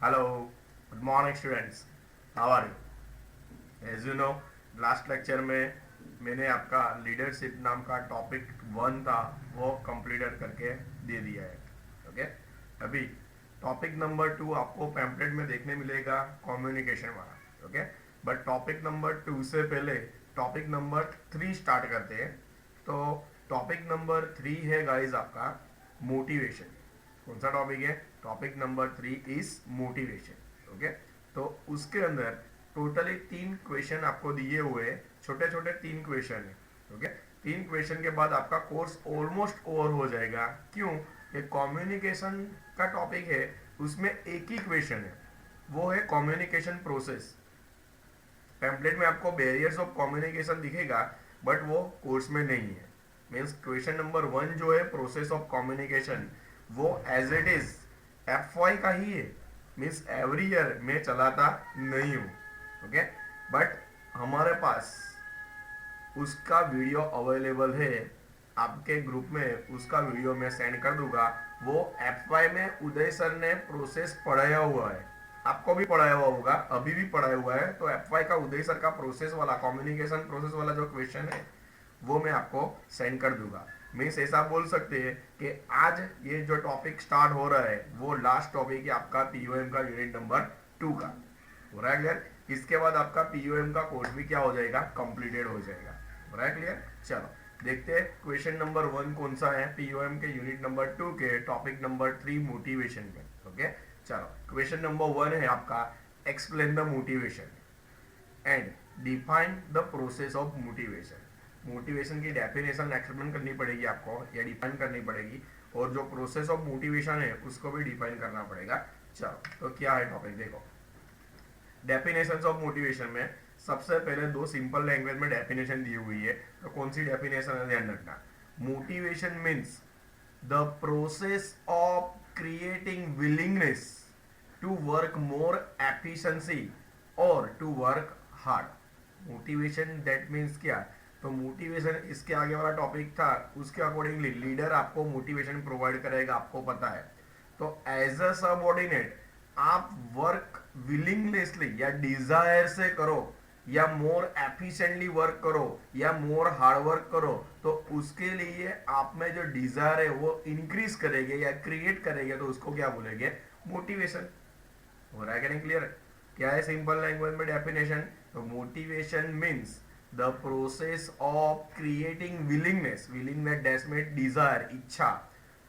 Hello, good morning students. How are you? As you know, last lecture में मैंने आपका leadership नाम का टॉपिक 1 था वो कंप्लीट करके दे दिया है. ओके, अभी टॉपिक नंबर 2 आपको पैम्पलेट में देखने मिलेगा, कम्युनिकेशन वाला. ओके, बट टॉपिक नंबर 2 से पहले टॉपिक नंबर 3 स्टार्ट करते हैं. तो टॉपिक नंबर 3 है गाइस आपका मोटिवेशन. कौन सा टॉपिक है? Topic number 3 is motivation. Okay, तो उसके अंदर टोटली 3 क्वेश्चन आपको दिए हुए हैं, छोटे छोटे 3 क्वेश्चन है. ओके, 3 क्वेश्चन के बाद आपका कोर्स ऑलमोस्ट ओवर हो जाएगा. क्यों? ये कम्युनिकेशन का टॉपिक है, उसमें एक ही क्वेश्चन है, वो है कम्युनिकेशन प्रोसेस. टेम्पलेट में आपको बैरियर्स ऑफ कम्युनिकेशन दिखेगा, बट वो कोर्स में नहीं है. मीन्स क्वेश्चन नंबर 1 जो है प्रोसेस ऑफ कम्युनिकेशन, वो एज इट इज FY का ही है. मीन्स एवरी ईयर मैं चलाता नहीं हूँ. ओके, बट हमारे पास उसका वीडियो अवेलेबल है. आपके ग्रुप में उसका वीडियो मैं सेंड कर दूंगा. वो FY में उदय सर ने प्रोसेस पढ़ाया हुआ है, आपको भी पढ़ाया हुआ होगा, अभी भी पढ़ाया हुआ है. तो FY का उदय सर का प्रोसेस वाला, कम्युनिकेशन प्रोसेस वाला जो क्वेश्चन है वो मैं आपको सेंड कर दूंगा. मीन्स ऐसा बोल सकते हैं कि आज ये जो टॉपिक स्टार्ट हो रहा है वो लास्ट टॉपिक है आपका POM का यूनिट नंबर 2 का. हो रहा है क्लियर? इसके बाद आपका POM का कोर्स भी क्या हो जाएगा? कंप्लीटेड हो जाएगा. हो रहा है क्लियर? चलो देखते हैं क्वेश्चन नंबर 1 कौन सा है POM के यूनिट नंबर 2 के टॉपिक नंबर 3 मोटिवेशन में. ओके, चलो क्वेश्चन नंबर 1 है आपका explain the motivation and define the process of motivation. Motivation की डेफिनेशन एक्सप्लेन करनी पड़ेगी आपको या डिफाइन करनी पड़ेगी, और जो प्रोसेस ऑफ मोटिवेशन है उसको भी डिफाइन करना पड़ेगा. चलो तो क्या है टॉपिक देखो. डेफिनेशंस ऑफ मोटिवेशन में सबसे पहले 2 सिंपल लैंग्वेज में डेफिनेशन दी हुई है. तो कौन सी डेफिनेशन है ध्यान रखना. Motivation means the process of creating willingness to work more efficiency और to work hard. Motivation that means क्या? तो मोटिवेशन इसके आगे वाला टॉपिक था, उसके अकॉर्डिंगली लीडर आपको मोटिवेशन प्रोवाइड करेगा, आपको पता है. तो एज अ सबऑर्डिनेट आप वर्क विलिंगनेसली या डिजायर से करो, या मोर एफिशिएंटली वर्क करो, या मोर हार्ड वर्क करो, तो उसके लिए आप में जो डिजायर है वो इंक्रीज करेंगे या क्रिएट करेंगे, तो उसको क्या बोलेंगे? मोटिवेशन. हो रहा है क्या नहीं क्लियर? क्या है सिंपल लैंग्वेज में डेफिनेशन? तो motivation means the process of creating willingness, willingness dash में डिजायर, इच्छा,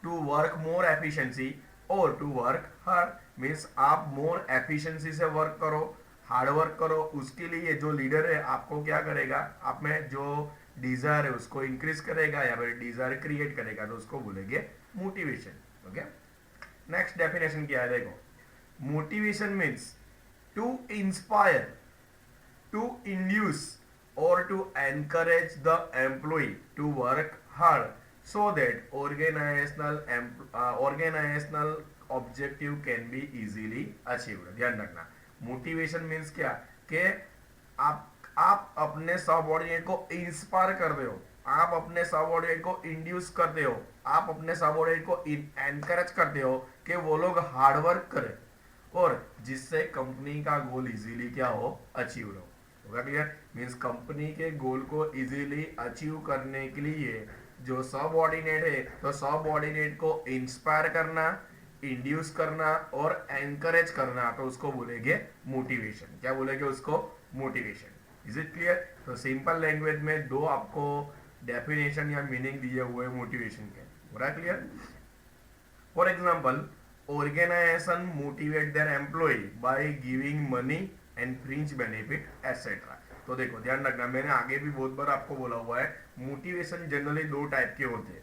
टू वर्क मोर एफिशिएंसी और टू वर्क हार्ड. मीन्स आप मोर एफिशिएंसी से वर्क करो, हार्ड वर्क करो. उसके लिए जो लीडर है आपको क्या करेगा? आप में जो डिजायर है उसको इंक्रीज करेगा या फिर डिजायर क्रिएट करेगा, तो उसको बोलेंगे मोटिवेशन. ओके, नेक्स्ट डेफिनेशन क्या है देखो. Motivation means to inspire, to induce or to encourage the employee to work hard so that organizational objective can be easily achieved. ध्यान रखना, मोटिवेशन मीन्स क्या? कि आप अपने सबऑर्डिनेट को इंस्पायर करते हो, आप अपने सबऑर्डिनेट को इंड्यूस करते हो, आप अपने सबऑर्डिनेट को एनकरेज करते हो कि वो लोग हार्ड वर्क करें, और जिससे कंपनी का गोल इजीली क्या हो? अचीव हो. होगा क्लियर? मीन्स कंपनी के गोल को इजीली अचीव करने के लिए जो सब ऑर्डिनेट है, तो सब ऑर्डिनेट को इंस्पायर करना, इंड्यूस करना और एनकरेज करना, तो उसको बोलेंगे मोटिवेशन. क्या बोलेंगे उसको? मोटिवेशन. Is it clear? तो सिंपल लैंग्वेज में 2 आपको डेफिनेशन या मीनिंग दिए हुए मोटिवेशन के. हो रहा है clear? For example, organization motivate their employee by giving money and fringe benefit etc. तो देखो ध्यान रखना, मैंने आगे भी बहुत बार आपको बोला हुआ है, मोटिवेशन जनरली 2 टाइप के होते हैं.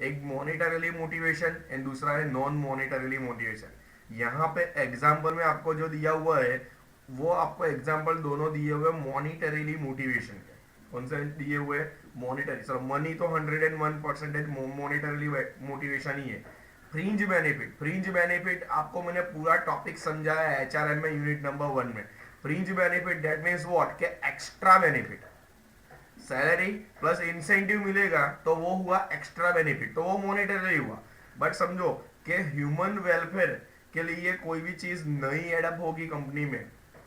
एक मॉनिटरीली मोटिवेशन एंड दूसरा है नॉन मॉनिटरीली मोटिवेशन. यहाँ पे एग्जाम्पल में आपको जो दिया हुआ है वो आपको एग्जाम्पल दोनों दिए हुए मॉनिटरीली मोटिवेशन के. कौन से दिए हुए? मॉनिटरी. सर मनी तो 101% मॉनिटरीली मोटिवेशन ही है. फ्रिंज बेनिफिट, फ्रिंज बेनिफिट आपको मैंने पूरा टॉपिक समझाया है HRM में यूनिट नंबर 1 में. Fringe benefit that means what? के extra benefit, salary plus incentive मिलेगा तो वो हुआ एक्स्ट्रा बेनिफिट, तो वो मॉनिटरी हुआ. बट समझो कि ह्यूमन वेलफेयर के लिए कोई भी चीज नई एडअप होगी कंपनी में,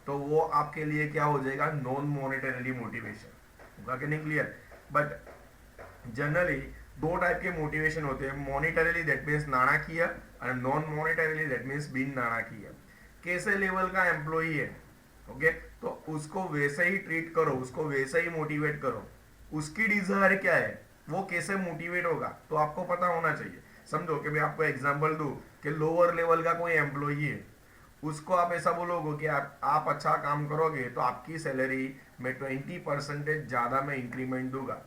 तो वो आपके लिए क्या हो जाएगा, नॉन मॉनेटरीली मोटिवेशन होगा कि नहीं, क्लियर। बट जनरली दो टाइप के मोटिवेशन होते हैं, मॉनिटरीली दैट मीन्स नाણાકીय और नॉन मॉनिटरीली दैट मीन्स बिन नाણાકીय। कैसे लेवल का एम्प्लॉई है, ओके, तो उसको वैसे ही ट्रीट करो, उसको वैसे ही मोटिवेट करो। उसकी डिजायर क्या है, वो कैसे मोटिवेट होगा, तो आपको पता होना चाहिए। समझो कि मैं आपको एग्जांपल दूं कि लोअर लेवल का कोई एम्प्लॉई है, उसको आप ऐसा बोलोगे कि आप अच्छा काम करोगे तो आपकी सैलरी में 20% ज्यादा मैं इंक्रीमेंट दूंगा।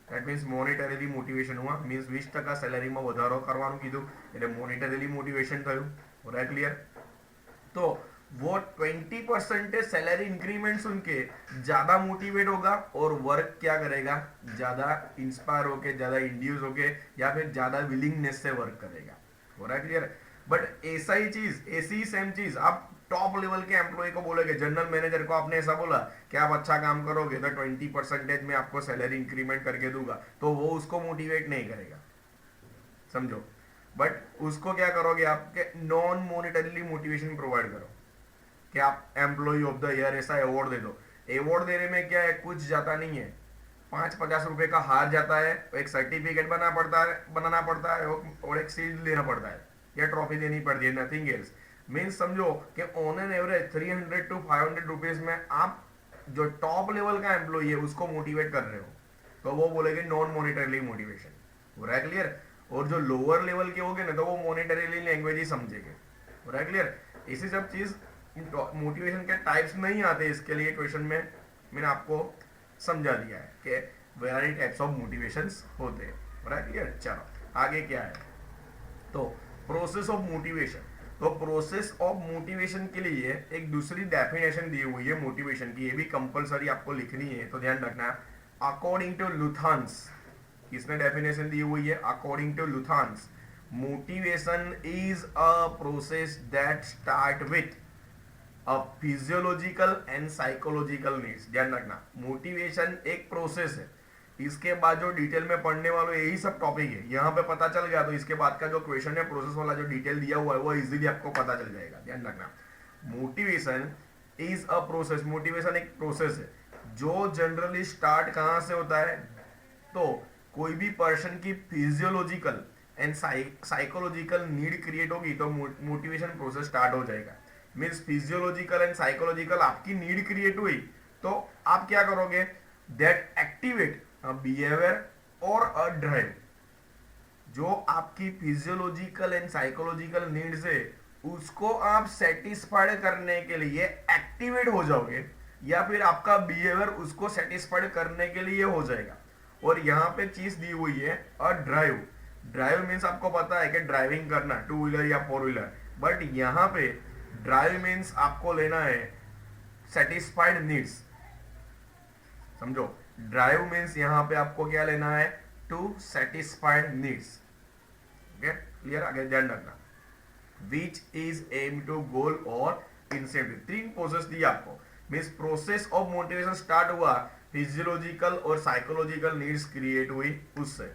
દેટ મીન્સ મોનેટરીલી મોટિવેશન हुआ, મીન્સ 20% સેલેરીમાં વધારો કરવાનું કીધું એટલે મોનેટરીલી મોટિવેશન થયું, બરાબર, ક્લિયર। तो वो 20% सैलरी इंक्रीमेंट सुन के ज्यादा मोटिवेट होगा और वर्क क्या करेगा, ज्यादा इंस्पायर होके, ज्यादा इंड्यूस होके या फिर ज्यादा विलिंगनेस से वर्क करेगा, हो रहा है क्लियर। बट ऐसा ही चीज, ऐसी ही सेम चीज आप टॉप लेवल के एम्प्लॉय को बोलोगे, जनरल मैनेजर को आपने ऐसा बोला कि आप अच्छा काम करोगे तो 20% में आपको सैलरी इंक्रीमेंट करके दूंगा, तो वो उसको मोटिवेट नहीं करेगा, समझो। बट उसको क्या करोगे, आपके नॉन मॉनिटरीली मोटिवेशन प्रोवाइड करो कि आप एम्प्लॉय ऑफ द ईयर ऐसा अवार्ड दे दो। अवार्ड देने में क्या है, कुछ जाता नहीं है, 5-50 रुपए का हार जाता है, एक सर्टिफिकेट बनाना पड़ता है और एक सील लेना पड़ता है या ट्रॉफी देनी पड़ती है, नथिंग एल्स। मीन्स समझो कि on an average 300 to 500 rupees में आप जो टॉप लेवल का एम्प्लॉय है उसको मोटिवेट कर रहे हो, तो वो बोलेंगे नॉन मॉनिटरीली मोटिवेशन, हो रहा है क्लियर। और जो लोअर लेवल के होंगे ना तो वो मॉनिटरीली लैंग्वेज ही समझेंगे, हो रहा है क्लियर। इसी सब चीज मोटिवेशन के टाइप्स में ही आते हैं, इसके लिए क्वेश्चन में मैंने आपको समझा दिया है कि वेराइटी टाइप्स ऑफ मोटिवेशंस होते हैं, हो रहा है क्लियर। चलो आगे क्या है, तो प्रोसेस ऑफ मोटिवेशन। तो प्रोसेस ऑफ मोटिवेशन के लिए एक दूसरी डेफिनेशन दी हुई है मोटिवेशन की, ये भी कंपलसरी आपको लिखनी है, तो ध्यान रखना। अकॉर्डिंग टू लुथांस, किसने डेफिनेशन दी हुई है, according to Luthans, motivation is a process that start with a physiological and psychological needs. ध्यान रखना, मोटिवेशन एक प्रोसेस है, इसके बाद जो डिटेल में पढ़ने वालों यही सब टॉपिक है, यहाँ पे पता चल गया तो इसके बाद का जो क्वेश्चन है प्रोसेस वाला जो डिटेल दिया हुआ है वो इजीली आपको पता चल जाएगा। ध्यान रखना, motivation is a process, motivation एक प्रोसेस है जो जनरली स्टार्ट कहाँ से होता है, तो कोई भी पर्सन की physiological and psychological need create होगी तो मोटिवेशन प्रोसेस स्टार्ट हो जाएगा। मीन्स फिजियोलॉजिकल एंड साइकोलॉजिकल आपकी नीड क्रिएट हुई तो आप क्या करोगे, दैट एक्टिवेट बिहेवियर और अ ड्राइव। जो आपकी फिजियोलॉजिकल एंड साइकोलॉजिकल नीड्स है उसको आप सेटिस्फाइड करने के लिए एक्टिवेट हो जाओगे या फिर आपका बिहेवियर उसको सेटिस्फाइड करने के लिए हो जाएगा। और यहाँ पे चीज दी हुई है अ ड्राइव। ड्राइव मीन्स आपको पता है कि ड्राइविंग करना, 2 व्हीलर या 4 व्हीलर, बट यहाँ पे ड्राइव मीन्स आपको लेना है सेटिस्फाइड नीड्स, समझो। ड्राइव मीन्स यहां पे आपको क्या लेना है, to satisfied needs, okay clear. आगे ध्यान रखना, which is aim to goal और इंसेंटिव, 3 प्रोसेस दी आपको। Means process of motivation start हुआ फिजियोलॉजिकल और साइकोलॉजिकल नीड्स क्रिएट हुई, उससे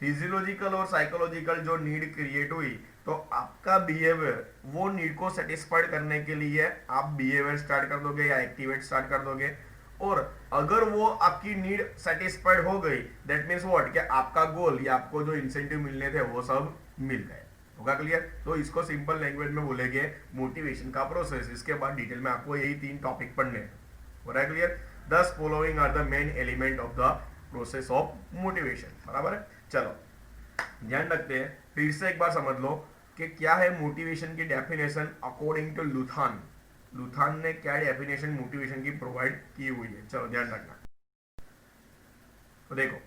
फिजियोलॉजिकल और साइकोलॉजिकल जो नीड क्रिएट हुई तो आपका बिहेवियर वो नीड को सेटिस्फाइड करने के लिए आप बिहेवियर स्टार्ट कर दोगे या एक्टिवेट स्टार्ट कर दोगे। और अगर वो आपकी नीड सेटिस्फाइड हो गई दैट मीन्स व्हाट, कि आपका गोल या आपको जो इंसेंटिव मिलने थे वो सब मिल गए, होगा क्लियर। तो इसको सिंपल लैंग्वेज में बोलेंगे मोटिवेशन का प्रोसेस। इसके बाद डिटेल में आपको यही 3 टॉपिक पढ़ने हैं, हो रहा है clear. 10 following are the main element of the process of motivation, बराबर है। चलो ध्यान रखते हैं, फिर से एक बार समझ लो कि क्या है मोटिवेशन की डेफिनेशन अकॉर्डिंग टू लुथान। लुथान ने क्या डेफिनेशन मोटिवेशन की प्रोवाइड की हुई है, चलो ध्यान रखना। तो देखो,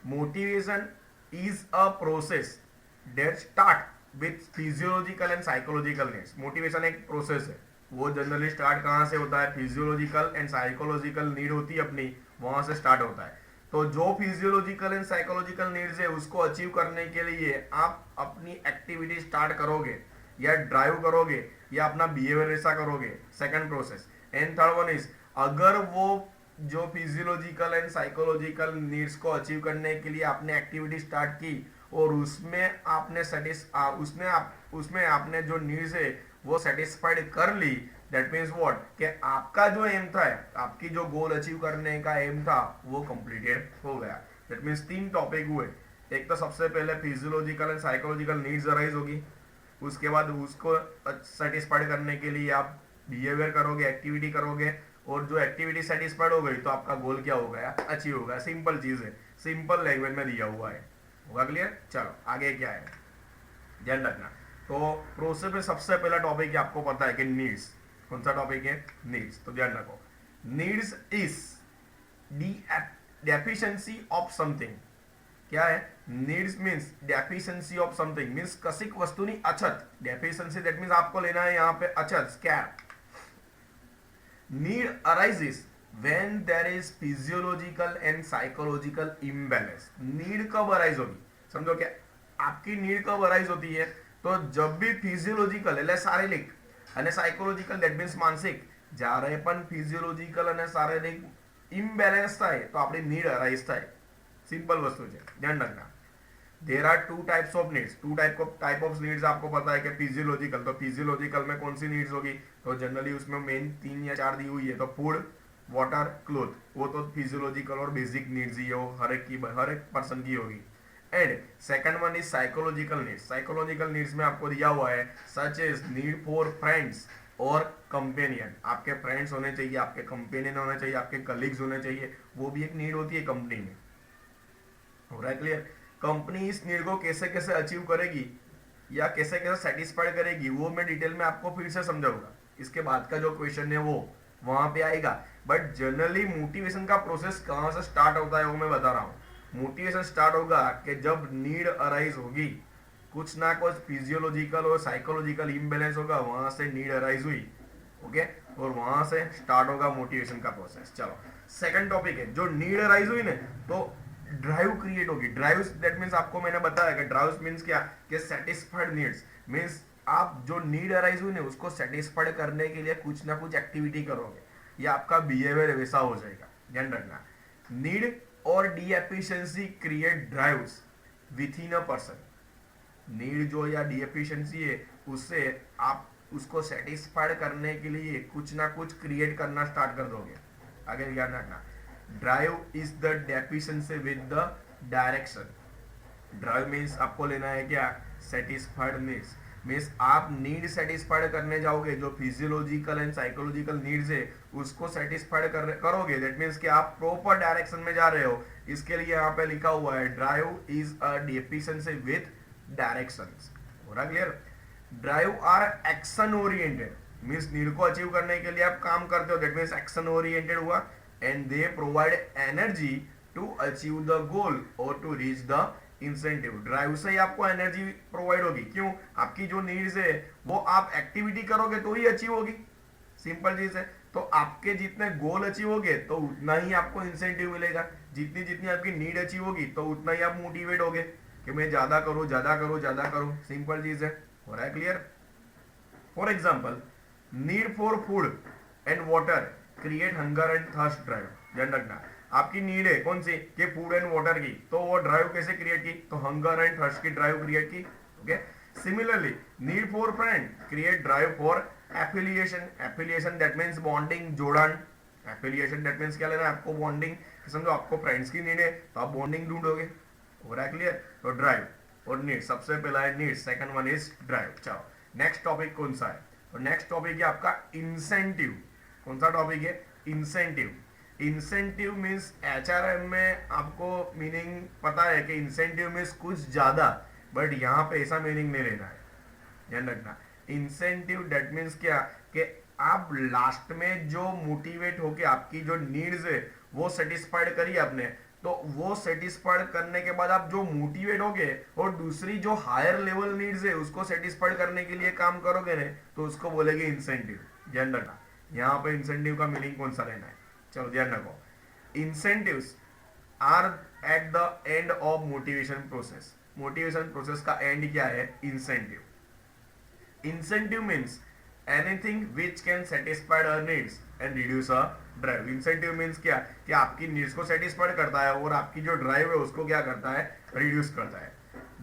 motivation is a process that start with physiological and psychological needs. Motivation एक प्रोसेस है, वो जनरली स्टार्ट कहाँ से होता है, फिजियोलॉजिकल एंड साइकोलॉजिकल नीड होती है अपनी, वहां से स्टार्ट होता है। तो जो फिजियोलॉजिकल एंड साइकोलॉजिकल नीड्स है उसको अचीव करने के लिए आप अपनी एक्टिविटी स्टार्ट करोगे या ड्राइव करोगे या अपना बिहेवियर ऐसा करोगे, second process. And third one is, अगर वो जो फिजियोलॉजिकल एंड साइकोलॉजिकल नीड्स को अचीव करने के लिए आपने एक्टिविटी स्टार्ट की और उसमें आपने जो नीड्स है वो सेटिस्फाइड कर ली, दैट मीन्स व्हाट कि आपका जो एम था, आपकी जो गोल अचीव करने का एम था वो कंप्लीटेड हो गया। दैट मीन्स 3 टॉपिक हुए। एक तो सबसे पहले physiological and psychological needs arise होगी, उसके बाद उसको सेटिस्फाइड करने के लिए आप बिहेवियर करोगे, एक्टिविटी करोगे, और जो एक्टिविटी सेटिस्फाइड हो गई तो आपका गोल क्या हो गया, अचीव हो गया। सिंपल चीज है, सिंपल लैंग्वेज में दिया हुआ है। होगा क्लियर? चलो आगे क्या है ध्यान रखना। तो प्रोसेस में सबसे पहला टॉपिक है, आपको पता है कि नीड्स। कौन सा टॉपिक है? नीड्स। तो ध्यान रखो, needs is deficiency of something. क्या है? Needs means deficiency of something, means कसिक वस्तुनी अछत। डेफिशिएंसी दैट मीन्स आपको लेना है यहाँ पे अछत, स्कैर। Need arises when there is physiological and psychological imbalance. Need कब अराइज होगी? समझो क्या, आपकी नीड कब अराइज होती है? तो जब भी फिजियोलॉजिकल એટલે શારીરિક અને સાયકોલોજીકલ ધેટ મીન્સ માનસિક, જ્યારે પણ ફિઝિયોલોજીકલ અને શારીરિક ઇમ્બેલેન્સ થાય તો આપણી નીડ અરાઇઝ થાય। સિમ્પલ વસ્તુ છે, ધ્યાન રાખना। There are 2 types of needs. 2 type of needs आपको पता है कि फिजियोलॉजिकल, तो फिजियोलॉजिकल में कौन सी नीड्स होगी? तो जनरली उसमें मेन 3 या 4 दी हुई है, तो फूड, वाटर, क्लोथ, वो तो फिजियोलॉजिकल और बेसिक नीड्स ही हो, हर एक पर्सन की होगी। And second one is psychological needs. Psychological needs में आपको दिया हुआ है such is need for friends और कंपेनियन। आपके फ्रेंड्स होने चाहिए, आपके कंपेनियन होने चाहिए, आपके कलीग्स होने चाहिए, वो भी एक नीड होती है कंपनी में। हो रहा है क्लियर? कंपनी इस नीड को कैसे कैसे अचीव करेगी या कैसे कैसे सेटिस्फाइड करेगी वो मैं डिटेल में आपको फिर से समझाऊंगा। इसके बाद का जो क्वेश्चन है वो वहां पे आएगा। बट जनरली मोटिवेशन का प्रोसेस कहां से स्टार्ट होता है वो मैं बता रहा हूँ। मोटिवेशन स्टार्ट होगा कि जब नीड अराइज होगी, कुछ ना कुछ फिजियोलॉजिकल और साइकोलॉजिकल इम्बैलेंस होगा, वहां से नीड अराइज हुई, ओके, और वहां से स्टार्ट होगा मोटिवेशन का प्रोसेस। चलो सेकंड टॉपिक है, जो नीड अराइज हुई ना तो ड्राइव क्रिएट होगी। ड्राइव दैट मींस आपको मैंने बताया कि ड्राइव मींस क्या, कि सेटिस्फाइड नीड्स मींस आप जो नीड अराइज हुई ना उसको सेटिस्फाइड करने के लिए कुछ ना कुछ एक्टिविटी करोगे या आपका बिहेवियर वैसा हो जाएगा। ध्यान रखना, नीड और D efficiency create drives with in a person. Need जो या डी एफिशिएंसी है उससे आप उसको सेटिस्फाइड करने के लिए कुछ ना कुछ क्रिएट करना स्टार्ट कर दोगे। आगे ध्यान रखना, drive is the deficiency with the direction. Drive means आपको लेना है क्या, सेटिस्फाइड नीड्स। मीन्स आप नीड सेटिस्फाइड करने जाओगे, जो फिजियोलॉजिकल एंड साइकोलॉजिकल नीड्स है उसको सेटिस्फाइड करोगे। दैट मीन्स कि आप प्रॉपर डायरेक्शन में जा रहे हो। इसके लिए यहाँ पे लिखा हुआ है drive is a deficiency with directions. हो रहा clear? Drive are action oriented, means need को अचीव करने के लिए आप काम करते हो, दैट मीन्स एक्शन ओरिएंटेड हुआ। And they provide energy to achieve the goal और to reach the incentive. Drive से ही आपको एनर्जी प्रोवाइड होगी। क्यों? आपकी जो नीड्स है वो आप एक्टिविटी करोगे तो ही अचीव होगी। सिंपल चीज है। तो आपके जितने गोल अचीव होगे तो उतना ही आपको इंसेंटिव मिलेगा। जितनी जितनी आपकी नीड अचीव होगी तो उतना ही आप मोटिवेट होगे कि मैं ज्यादा करूं, ज्यादा करूं, ज्यादा करूं। सिंपल चीज है। हो रहा है clear? For example, need for food and water create hunger and thirst drive. ध्यान रखना, आपकी नीड है कौन सी, कि फूड एंड वाटर की, तो वो ड्राइव कैसे क्रिएट की, तो हंगर एंड थर्स्ट की ड्राइव क्रिएट की। Okay, similarly need for friend create drive for affiliation. Affiliation that means bonding, जोड़न। एफिलिएशन दैट मींस क्या लेना है आपको, बॉन्डिंग। समझो आपको फ्रेंड्स की नीड है तो आप बॉन्डिंग ढूंढोगे। हो रहा है क्लियर? तो ड्राइव और नीड, सबसे पहला है need, second one is drive. चलो नेक्स्ट टॉपिक कौन सा है? तो नेक्स्ट टॉपिक है आपका इंसेंटिव। कौन सा टॉपिक है? इंसेंटिव। इंसेंटिव मीन्स एचआरएम में आपको मीनिंग पता है कि इंसेंटिव मीन्स कुछ ज्यादा, बट यहाँ पे ऐसा मीनिंग नहीं लेना है। ध्यान रखना, इंसेंटिव दैट मीन्स क्या, कि आप लास्ट में जो मोटिवेट होके आपकी जो नीड्स है वो सेटिस्फाइड करिए आपने, तो वो सेटिस्फाइड करने के बाद आप जो मोटिवेट होगे और दूसरी जो हायर लेवल नीड्स है उसको सेटिस्फाइड करने के लिए काम करोगे ना, तो उसको बोलेंगे इंसेंटिव। ध्यान रखना, यहाँ पे इंसेंटिव का मीनिंग कौन सा लेना है। चलो ध्यान रखो, incentives are at the end of motivation process. Motivation process का एंड क्या है? Incentive. Incentive means anything which can satisfied our needs and reduce a drive. Incentive means क्या, कि आपकी नीड्स को सेटिस्फाइड करता है और आपकी जो ड्राइव है उसको क्या करता है, रिड्यूस करता है।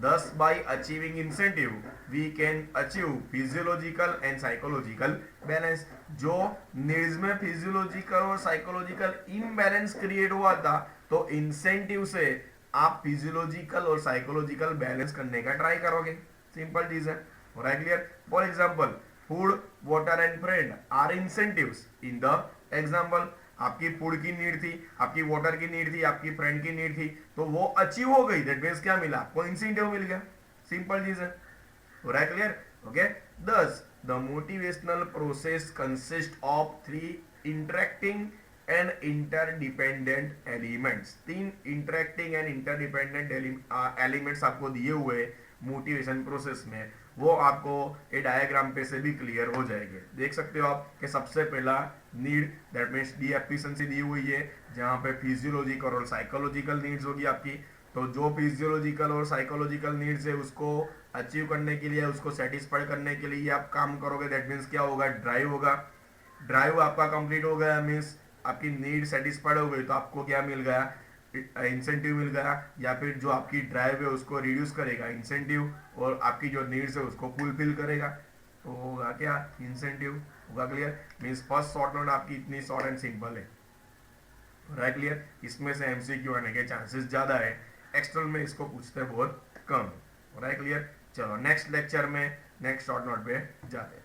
thus by achieving incentive we can achieve physiological and psychological balance. जो नीड्स में फिजियोलॉजिकल और साइकोलॉजिकल इम्बैलेंस क्रिएट हुआ था, तो इंसेंटिव से आप फिजियोलॉजिकल और साइकोलॉजिकल बैलेंस करने का ट्राई करोगे. सिंपल चीज है. Clear. For example, food, water and friend are incentives in the example. आपकी फूड की नीड थी, आपकी वाटर की नीड थी, आपकी फ्रेंड की नीड थी, तो वो अचीव हो गई. दैट मींस क्या मिला आपको? इंसेंटिव मिल गया. सिंपल चीज है. हो रहा है क्लियर? ओके. दस the motivational process consist of 3 interacting and interdependent elements. 3 interacting and interdependent elements आपको दिए हुए मोटिवेशन प्रोसेस में. वो आपको ये डायग्राम पे से भी क्लियर हो जाएंगे. देख सकते हो आप कि सबसे पहला need, that means deficiency दी हुई है, जहां पे फिजियोलॉजिकल और साइकोलॉजिकल नीड्स होगी आपकी. तो जो फिजियोलॉजिकल और साइकोलॉजिकल नीड्स है उसको अचीव करने के लिए, उसको सेटिस्फाई करने के लिए आप काम करोगे. दैट मीन्स क्या होगा? ड्राइव होगा. ड्राइव आपका कंप्लीट हो गया, मीन्स आपकी नीड सेटिस्फाइड हो गई, तो आपको क्या मिल गया? इंसेंटिव मिल गया. या फिर जो आपकी ड्राइव है उसको रिड्यूस करेगा इंसेंटिव, और आपकी जो नीड्स है उसको फुलफिल करेगा. तो होगा क्या? इंसेंटिव. होगा clear? Means first short note आपकी इतनी शॉर्ट एंड सिंपल है. Right clear? इसमें से एमसीक्यू आने के चांसेस ज्यादा है. एक्सटर्नल में इसको पूछते बहुत कम. Right clear? चलो नेक्स्ट लेक्चर में नेक्स्ट शॉर्ट नोट पे जाते हैं.